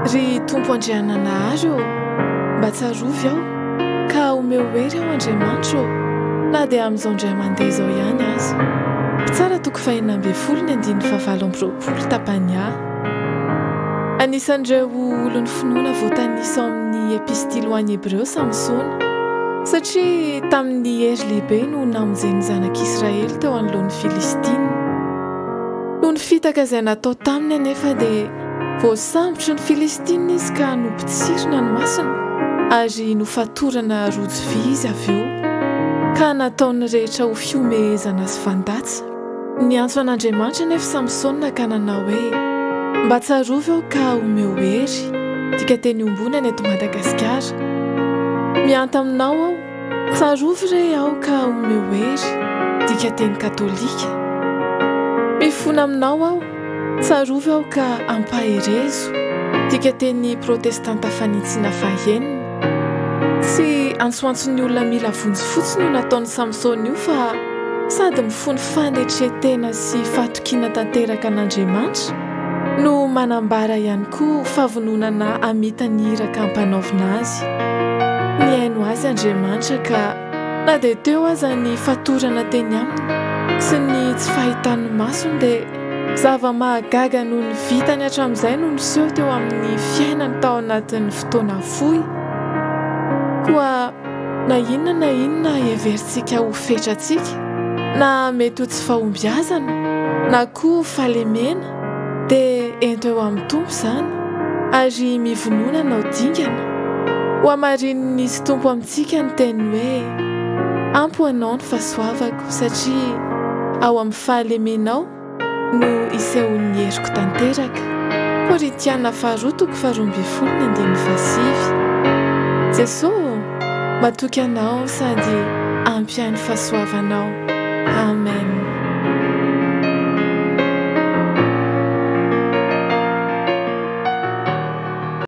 ry tompo andrianana azy ô mba tsarovy aho ka omeo hery aho Andriamanitra na dia amin'izao indray mandeha izao ihany azy. Tsara toko fahinambe folo ny andiny fahavalo-amby-roapolo tapany ahy. Anisan'ireo olony finoana voatanisa amin'ny epistily ho an'ny Hebreo Samsona satria tamin'ny hery lehibe no namonjeny zanak'Israely teo anoloan'ny Filistina. Noho ny fitaka izay natao taminy anefa dia voasambotry ny Filistina izy ka nompitsirina ny masina ary nofatorana rojo vy izy avy eo ka nataony rehetra ho fiomehezana sy vandatsa. Niantso an'Andriamanitra nefa Samsona ka nanao hoe mba tsarovy aho ka omeo hery dika teny ombonany eto Madagasikara. Mianta aminao aho tsarovy re aho ka omeo hery dika teny Katolika. Mifona aminao aho tsarovy aho ka ampaherezo dika teny Protestanta fanitsina fahenina. Tsy antsoantson'ny olona mila vonjy fotsiny io nataon'ny Samsona io fa sady mifony fanetretena sy fahatokiana tanteraka an'Andriamanitra no manambara ihany koa fahavononana amita ny iraka ampanaovina azy. Ny haino azy Andriamanitra ka na dia teo aza ny fatorana teny aminy sy ny tsy fahitan'ny masony dia zava-mahagaga noho ny vitany hatramin'izay no niseho teo amin'ny fiainany tao anatin'ny fotoana fohy. Koa na inona heverintsika ho fetrantsika na mety ho tsy fahombiazana na koa fahalemena dia ento eo amin'ny tompo izany ary mivonona anao dingana. Ho amarininy izy tompo amintsika ny teny hoe ampy anao ny fahasoavako satria ao amin'ny fahalemenao no isehon'ny heriko tanteraka. Korintiana faharoa toko faharoa amby folo ny andiny fahasivy. Jesosy matoky anao sady ampy any fahasoavanao. Amen.